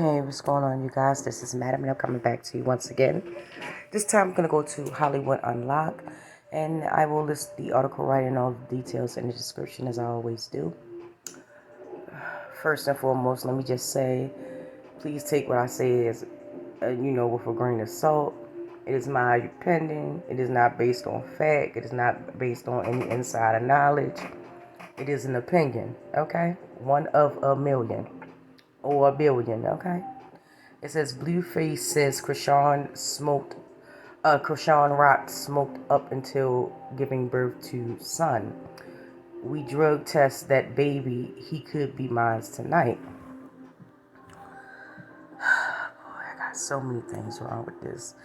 Hey, what's going on, you guys? This is Madam, and I'm coming back to you once again. This time I'm going to go to Hollywood Unlocked, and I will list the article right and all the details in the description as I always do. First and foremost, let me just say, please take what I say as, with a grain of salt. It is my opinion. It is not based on fact. It is not based on any insider knowledge. It is an opinion, okay? One of a million. Or a billion, okay? It says Blueface says Chrisean Rock smoked up until giving birth to son. We drug test that baby. He could be mine tonight. Boy, I got so many things wrong with this.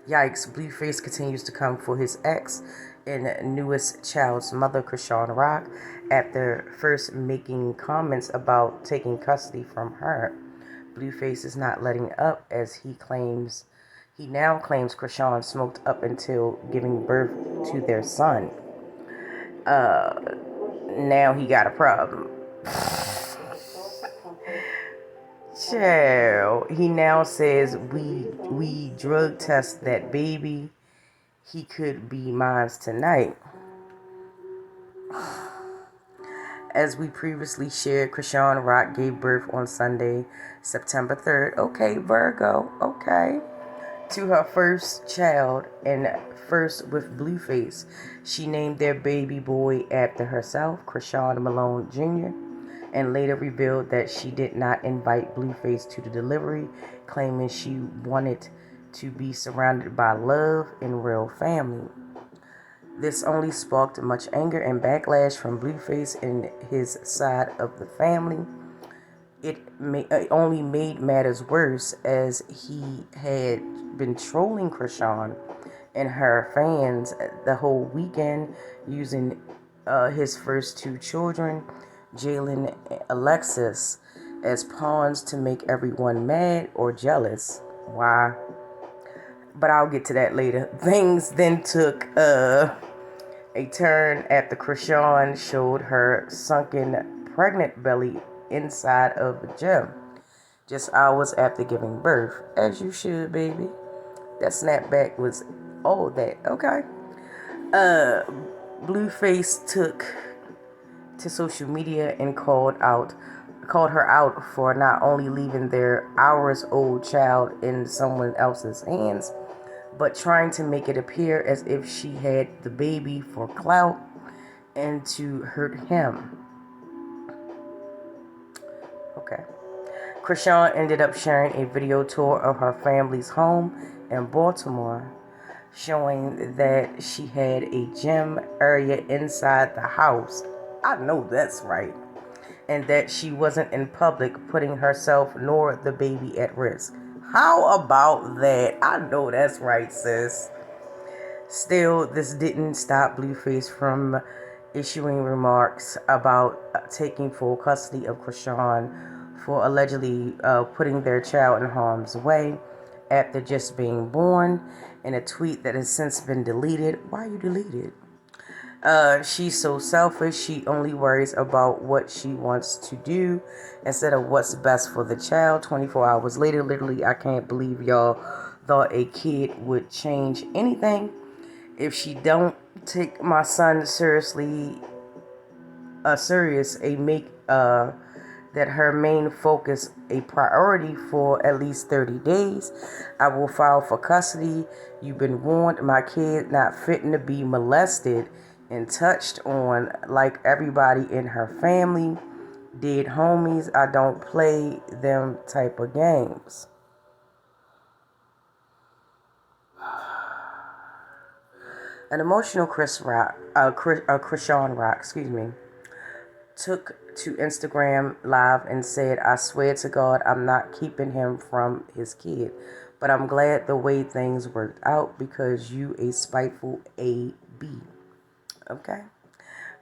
Yikes, Blueface continues to come for his ex and newest child's mother, Chrisean Rock, after first making comments about taking custody from her. Blueface is not letting up as he now claims Chrisean smoked up until giving birth to their son. Now he got a problem. Child. He now says we drug test that baby. He could be mine tonight. As we previously shared, Chrisean Rock gave birth on Sunday, September 3rd. Okay, Virgo. Okay. To her first child, and first with Blueface. She named their baby boy after herself, Chrisean Malone Jr., and later revealed that she did not invite Blueface to the delivery, claiming she wanted to be surrounded by love and real family. This only sparked much anger and backlash from Blueface and his side of the family. It only made matters worse as he had been trolling Chrisean and her fans the whole weekend using his first two children, Jalen and Alexis, as pawns to make everyone mad or jealous. Why? But I'll get to that later. Things then took a turn after Chrisean showed her sunken pregnant belly inside of the gym just hours after giving birth. As you should, baby. That snapback was all that. Okay. Blueface took to social media and called her out for not only leaving their hours-old child in someone else's hands, but trying to make it appear as if she had the baby for clout and to hurt him. Okay. Chrisean ended up sharing a video tour of her family's home in Baltimore, showing that she had a gym area inside the house. I know that's right. And that she wasn't in public putting herself nor the baby at risk. How about that? I know that's right, sis. Still, this didn't stop Blueface from issuing remarks about taking full custody of Chrisean for allegedly putting their child in harm's way after just being born, in a tweet that has since been deleted. Why you deleted? She's so selfish. She only worries about what she wants to do instead of what's best for the child. 24 hours later, literally, I can't believe y'all thought a kid would change anything. If she don't take my son seriously, that her main focus a priority for at least 30 days. I will file for custody. You've been warned. My kid not fitting to be molested and touched on like everybody in her family did. Homies, I don't play them type of games. An emotional Chrisean Rock, took to Instagram Live and said, I swear to God, I'm not keeping him from his kid. But I'm glad the way things worked out because you a spiteful AB. Okay?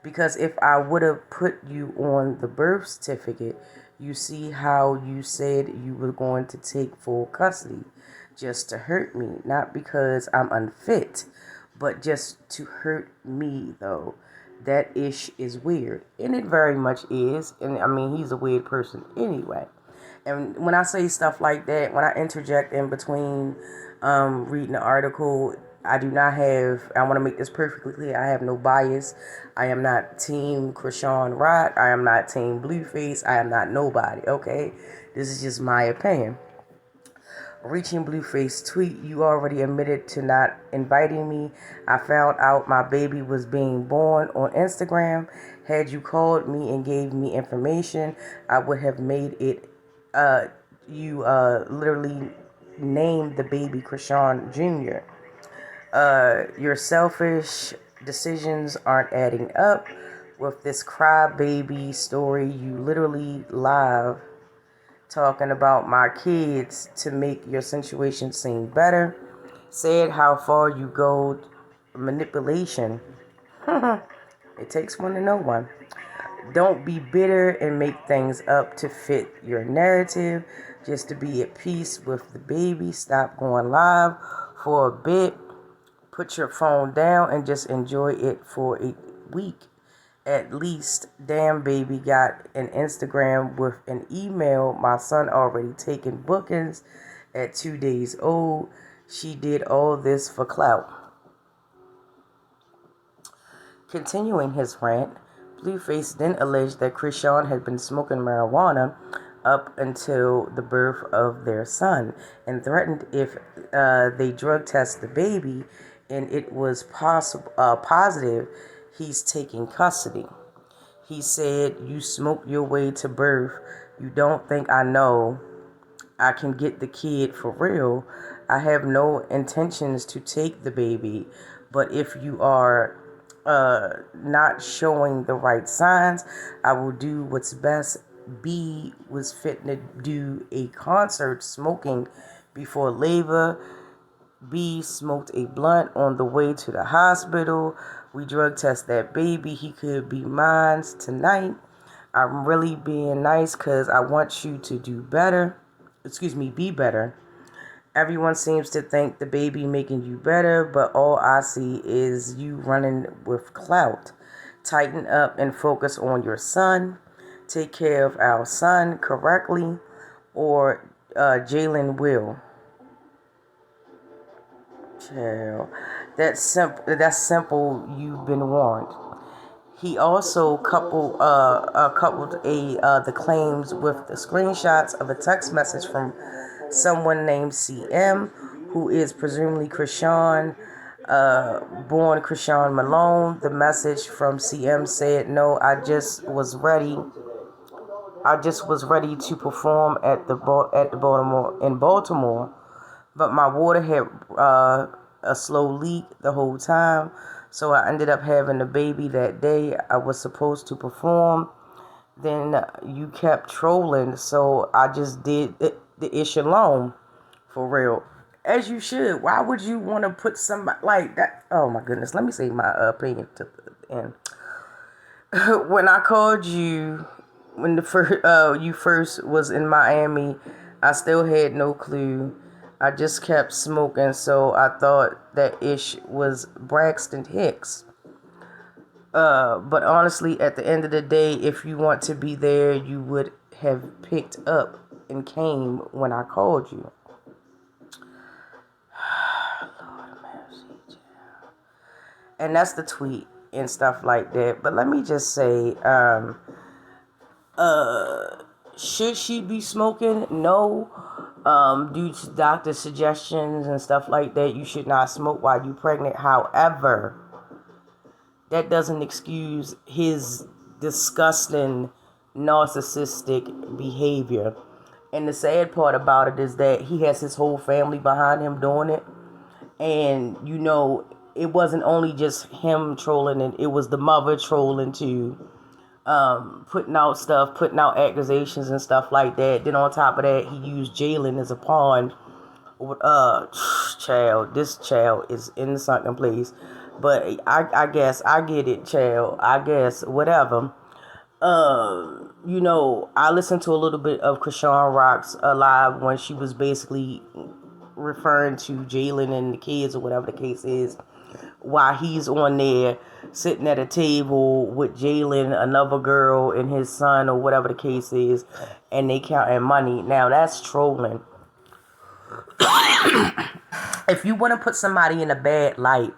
Because if I would have put you on the birth certificate, you see how you said you were going to take full custody just to hurt me. Not because I'm unfit, but just to hurt me, though. That ish is weird. And it very much is. And I mean, he's a weird person anyway. And when I say stuff like that, when I interject in between reading the article, I want to make this perfectly clear, I have no bias. I am not team Chrisean Rock. I am not team Blueface. I am not nobody, okay? This is just my opinion. Reaching Blueface tweet, you already admitted to not inviting me. I found out my baby was being born on Instagram. Had you called me and gave me information, I would have made it. You literally named the baby Chrisean Jr. Your selfish decisions aren't adding up. With this crybaby story, you literally live talking about my kids to make your situation seem better. Said how far you go. Manipulation. It takes one to know one. Don't be bitter and make things up to fit your narrative. Just to be at peace with the baby. Stop going live for a bit. Put your phone down and just enjoy it for a week. At least, damn baby got an Instagram with an email. My son already taking bookings at 2 days old. She did all this for clout. Continuing his rant, Blueface then alleged that Chrisean had been smoking marijuana up until the birth of their son and threatened if they drug test the baby and it was positive, he's taking custody. He said, you smoked your way to birth. You don't think I know I can get the kid for real. I have no intentions to take the baby. But if you are not showing the right signs, I will do what's best. B was fit to do a concert smoking before labor. B smoked a blunt on the way to the hospital. We drug test that baby. He could be mine tonight. I'm really being nice because I want you to do better. Be better. Everyone seems to think the baby making you better, but all I see is you running with clout. Tighten up and focus on your son. Take care of our son correctly, or Jalen will. Chill. That's simple. You've been warned. He also coupled the claims with the screenshots of a text message from someone named CM, who is presumably Chrisean, born Chrisean Malone. The message from CM said, "No, I just was ready. I just was ready to perform at the Baltimore, but my water had a slow leak the whole time, so I ended up having a baby that day. I was supposed to perform. Then you kept trolling, so I just did the ish alone, for real. As you should. Why would you want to put somebody like that? Oh my goodness. Let me say my opinion to the end. When I called you, when you first was in Miami, I still had no clue. I just kept smoking, so I thought that ish was Braxton Hicks. But honestly, at the end of the day, if you want to be there, you would have picked up and came when I called you. Lord mercy. And that's the tweet and stuff like that. But let me just say, should she be smoking? No. Due to doctor suggestions and stuff like that, you should not smoke while you're pregnant. However, that doesn't excuse his disgusting, narcissistic behavior. And the sad part about it is that he has his whole family behind him doing it. And, it wasn't only just him trolling, and it was the mother trolling too. Putting out accusations and stuff like that. Then on top of that, he used Jalen as a pawn. This child is in the sunken place. But I guess I get it, child. I guess whatever. I listened to a little bit of Chrisean Rock's live when she was basically referring to Jalen and the kids or whatever the case is. while he's on there sitting at a table with Jalen, another girl, and his son, or whatever the case is, and they counting money. Now that's trolling. If you want to put somebody in a bad light,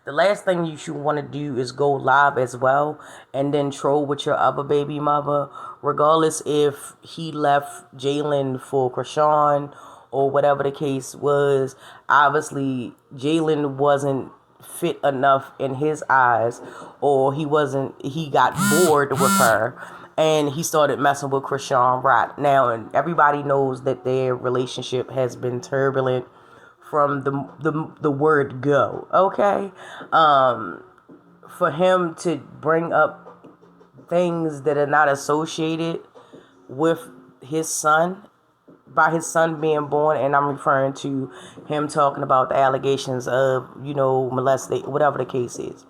the last thing you should want to do is go live as well and then troll with your other baby mother, regardless if he left Jalen for Chrisean or whatever the case was. Obviously, Jalen wasn't fit enough in his eyes, or he got bored with her and he started messing with Chrisean Rock. Now, and everybody knows that their relationship has been turbulent from the word go. Okay, for him to bring up things that are not associated with his son, by his son being born, and I'm referring to him talking about the allegations of, molestation, whatever the case is.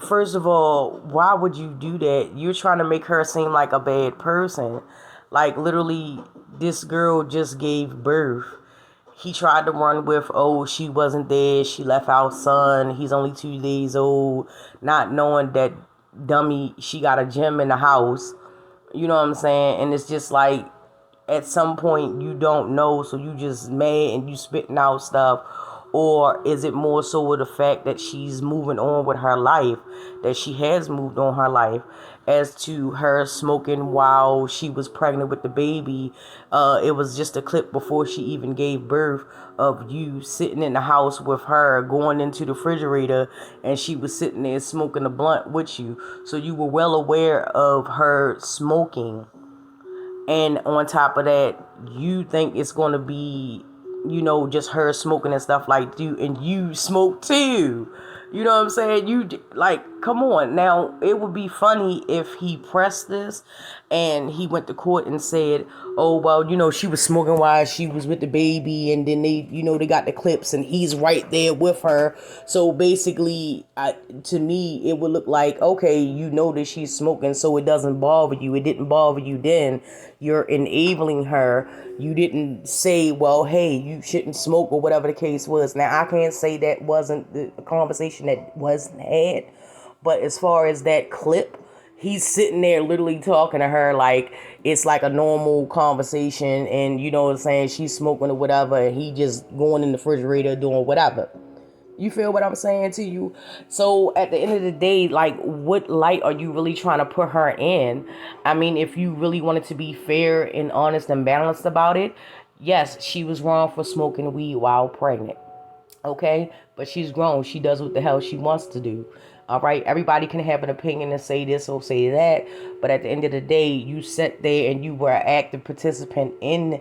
First of all, why would you do that? You're trying to make her seem like a bad person. Like, literally, this girl just gave birth. He tried to run with, oh, she wasn't there, she left our son, he's only 2 days old, not knowing that, dummy, she got a gym in the house. You know what I'm saying? And it's just like, at some point, you don't know, so you just mad and you spitting out stuff. Or is it more so with the fact that she's moving on with her life, that she has moved on her life, as to her smoking while she was pregnant with the baby? It was just a clip before she even gave birth of you sitting in the house with her, going into the refrigerator, and she was sitting there smoking a blunt with you. So you were well aware of her smoking. And on top of that, you think it's going to be, just her smoking and stuff like you, and you smoke too. You know what I'm saying? Come on. Now, it would be funny if he pressed this and he went to court and said, oh, well, she was smoking while she was with the baby, and then they got the clips and he's right there with her. So basically, to me, it would look like, okay, you know that she's smoking, so it doesn't bother you. It didn't bother you then. You're enabling her. You didn't say, well, hey, you shouldn't smoke, or whatever the case was. Now, I can't say that wasn't the conversation that wasn't had. But as far as that clip, he's sitting there literally talking to her like it's like a normal conversation. And you know what I'm saying? She's smoking or whatever. And he just going in the refrigerator doing whatever. You feel what I'm saying to you? So at the end of the day, like, what light are you really trying to put her in? I mean, if you really wanted to be fair and honest and balanced about it, yes, she was wrong for smoking weed while pregnant. Okay? But she's grown. She does what the hell she wants to do. All right? Everybody can have an opinion and say this or say that. But at the end of the day, you sat there and you were an active participant in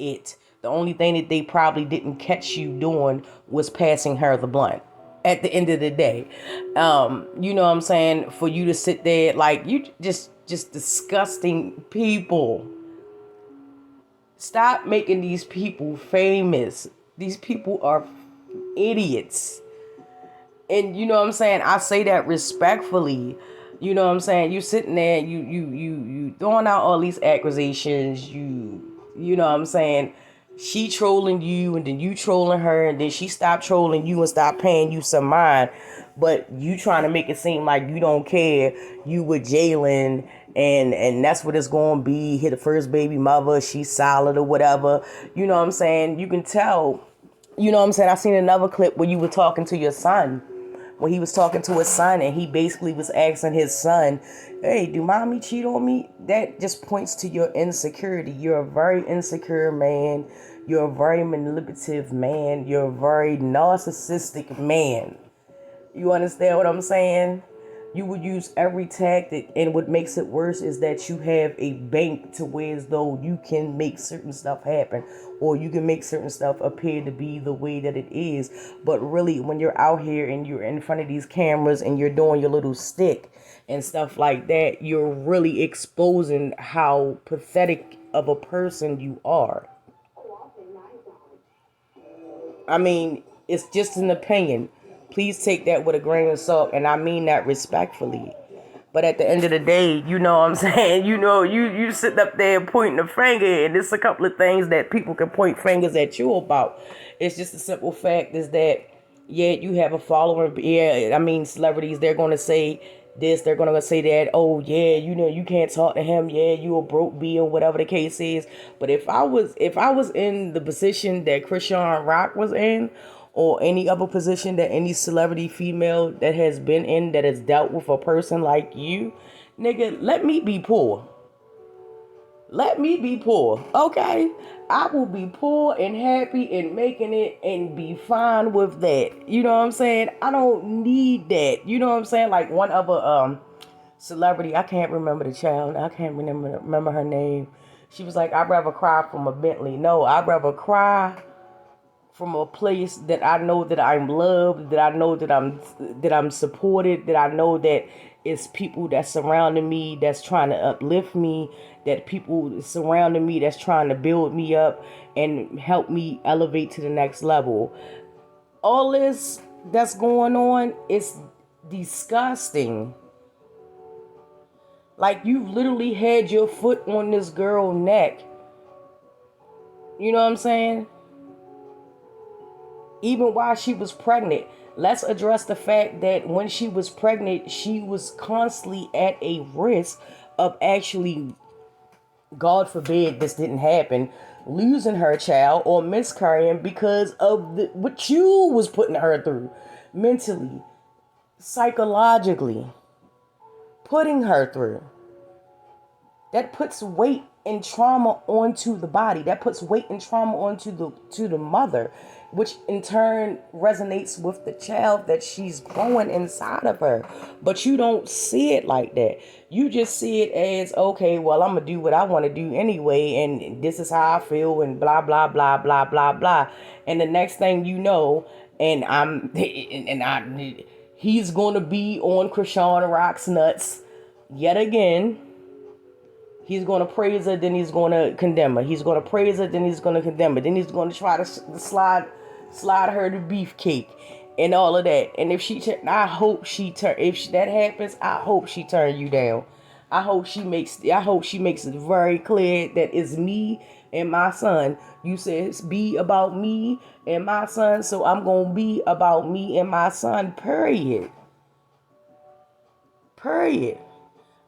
it. The only thing that they probably didn't catch you doing was passing her the blunt. At the end of the day, you know what I'm saying? For you to sit there like you just disgusting people. Stop making these people famous. These people are idiots. And you know what I'm saying? I say that respectfully. You know what I'm saying? You sitting there, you throwing out all these accusations. You know what I'm saying? She trolling you, and then you trolling her, and then she stopped trolling you and stopped paying you some mind. But you trying to make it seem like you don't care. You with Jalen, and that's what it's going to be. Hit the first baby mother. She's solid or whatever. You know what I'm saying? You can tell. You know what I'm saying? I seen another clip where you were talking to your son. When he was talking to his son, and he basically was asking his son, hey, do mommy cheat on me? That just points to your insecurity. You're a very insecure man. You're a very manipulative man. You're a very narcissistic man. You understand what I'm saying? You would use every tactic, and what makes it worse is that you have a bank to where as though you can make certain stuff happen, or you can make certain stuff appear to be the way that it is. But really, when you're out here and you're in front of these cameras and you're doing your little stick and stuff like that, you're really exposing how pathetic of a person you are. I mean, it's just an opinion. Please take that with a grain of salt, and I mean that respectfully. But at the end of the day, you know what I'm saying? You sitting up there pointing a finger, and there's a couple of things that people can point fingers at you about. It's just a simple fact is that, yeah, you have a follower. Yeah, I mean, celebrities, they're going to say this, they're going to say that. Oh, yeah, you can't talk to him. Yeah, you a broke B or whatever the case is. But if I was in the position that Chrisean Rock was in, or any other position that any celebrity female that has been in that has dealt with a person like you, nigga, let me be poor. Let me be poor, okay? I will be poor and happy and making it and be fine with that. You know what I'm saying? I don't need that. You know what I'm saying? Like one other celebrity, I can't remember the child. I can't remember her name. She was like, I'd rather cry from a Bentley. No, I'd rather cry from a place that I know that I'm loved, that I know that I'm supported, that I know that it's people that surrounding me that's trying to uplift me, that people surrounding me that's trying to build me up and help me elevate to the next level. All this that's going on is disgusting. Like, you literally had your foot on this girl's neck. You know what I'm saying? Even while she was pregnant. Let's address the fact that when she was pregnant, she was constantly at a risk of actually, God forbid this didn't happen, losing her child or miscarrying because of what you was putting her through mentally, psychologically, putting her through. That puts weight and trauma onto the body. That puts weight and trauma onto the mother, which in turn resonates with the child that she's growing inside of her. But you don't see it like that. You just see it as, okay, well, I'm gonna do what I want to do anyway, and this is how I feel, and blah blah blah blah blah blah. And the next thing you know, he's gonna be on Chrisean Rock's nuts yet again. He's going to praise her, then he's going to condemn her. He's going to praise her, then he's going to condemn her. Then he's going to try to slide her to beefcake and all of that. And if I hope that happens, I hope she turn you down. I hope she makes it very clear that it's me and my son. You said it's be about me and my son, so I'm going to be about me and my son, period. Period.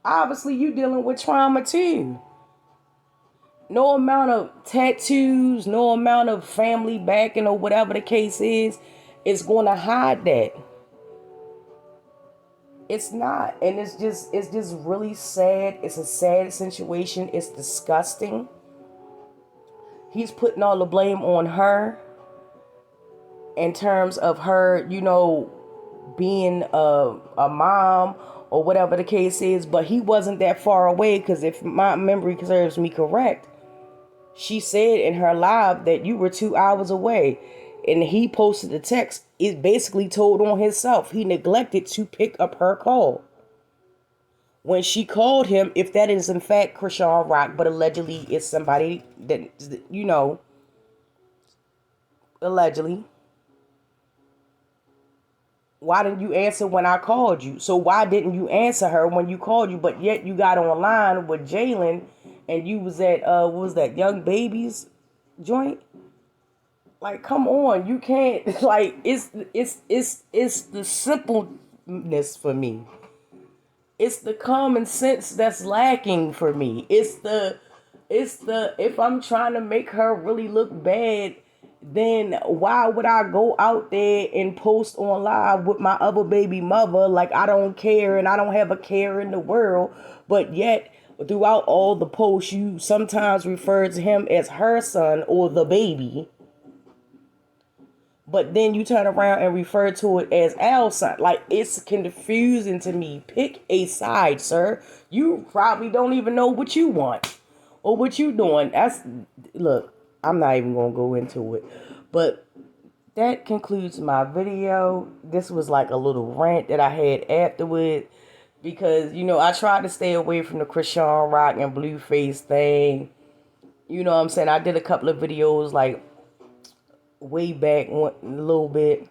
Obviously, you dealing with trauma too. No amount of tattoos, no amount of family backing or whatever the case is going to hide that. It's not. And it's just really sad. It's a sad situation. It's disgusting. He's putting all the blame on her in terms of her, being a mom or whatever the case is, but he wasn't that far away, because if my memory serves me correct, she said in her live that you were 2 hours away, and he posted the text. It basically told on himself. He neglected to pick up her call. When she called him, if that is in fact Chrisean Rock, but allegedly it's somebody that, allegedly, why didn't you answer when I called you? So why didn't you answer her when you called you? But yet you got online with Jalen, and you was at what was that, Young Baby's joint? Like, come on, you can't, like, it's the simpleness for me. It's the common sense that's lacking for me. It's the if I'm trying to make her really look bad, then why would I go out there and post on live with my other baby mother like I don't care and I don't have a care in the world? But yet, throughout all the posts, you sometimes refer to him as her son or the baby. But then you turn around and refer to it as our son. Like, it's confusing to me. Pick a side, sir. You probably don't even know what you want or what you doing. Look, I'm not even going to go into it. But that concludes my video. This was like a little rant that I had afterward. Because, I tried to stay away from the Chrisean Rock and Blueface thing. You know what I'm saying? I did a couple of videos like way back a little bit.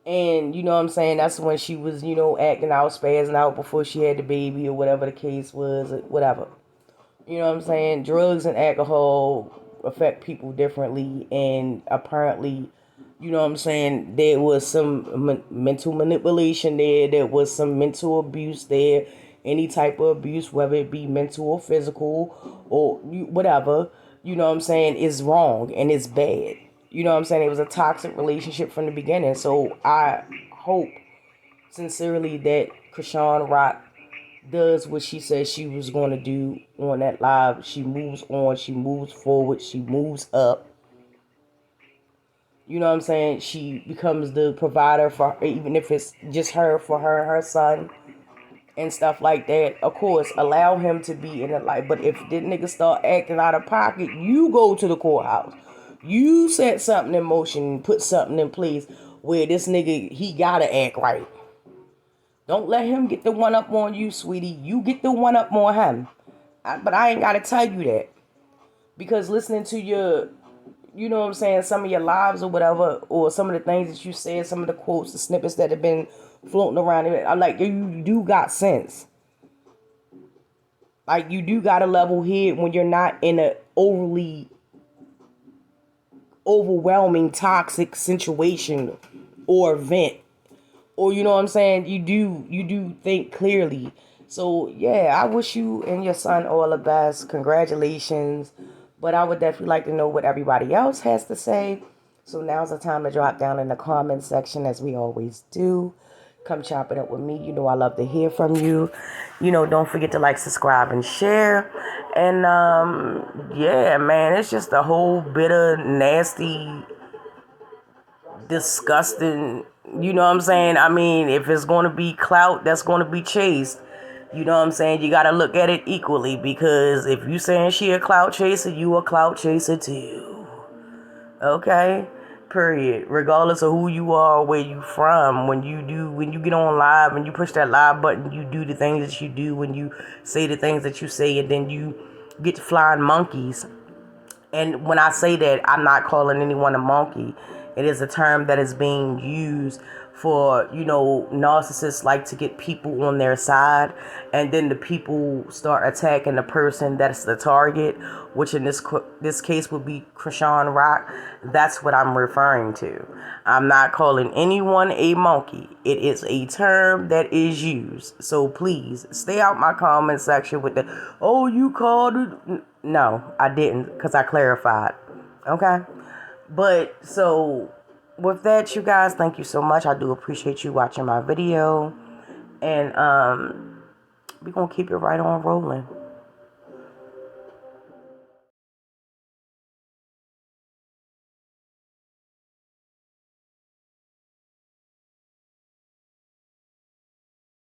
And, you know what I'm saying, that's when she was, acting out, spazzing out before she had the baby or whatever the case was, or whatever. You know what I'm saying? Drugs and alcohol affect people differently, and apparently, you know what I'm saying, there was some mental manipulation there, there was some mental abuse there, any type of abuse, whether it be mental or physical or whatever, you know what I'm saying, is wrong and it's bad. You know what I'm saying? It was a toxic relationship from the beginning. So I hope sincerely that Chrisean Rock does what she said she was going to do on that live. She moves on, she moves forward, she moves up. You know what I'm saying? She becomes the provider for, even if it's just her, for her and her son and stuff like that. Of course, allow him to be in the light. But if this nigga start acting out of pocket, you go to the courthouse. You set something in motion, put something in place where this nigga, he gotta act right. Don't let him get the one up on you, sweetie. You get the one up on him. But I ain't gotta tell you that. Because listening to your, you know what I'm saying, some of your lives or whatever, or some of the things that you said, some of the quotes, the snippets that have been floating around, I'm like, you do got sense. Like, you do got a level head when you're not in a overly overwhelming toxic situation or event, or you know what I'm saying, you do think clearly. So yeah, I wish you and your son all the best. Congratulations. But I would definitely like to know what everybody else has to say. So now's the time to drop down in the comment section, as we always do. Come chop it up with me. You know I love to hear from you. Don't forget to like, subscribe, and share. And yeah, man, it's just a whole bitter, nasty, disgusting, you know what I'm saying? I mean, if it's going to be clout, that's going to be chased. You know what I'm saying? You got to look at it equally, because if you saying she a clout chaser, you a clout chaser too. Okay? Period. Regardless of who you are or where you from, when you get on live, when you push that live button, you do the things that you do, when you say the things that you say, and then you get to flying monkeys. And when I say that, I'm not calling anyone a monkey. It is a term that is being used for, narcissists like to get people on their side, and then the people start attacking the person that's the target, which in this case would be Chrisean Rock. That's what I'm referring to. I'm not calling anyone a monkey. It is a term that is used. So please stay out my comment section with the, oh, you called it. No, I didn't, because I clarified. Okay? But, so, with that, you guys, thank you so much. I do appreciate you watching my video. And, we're going to keep it right on rolling.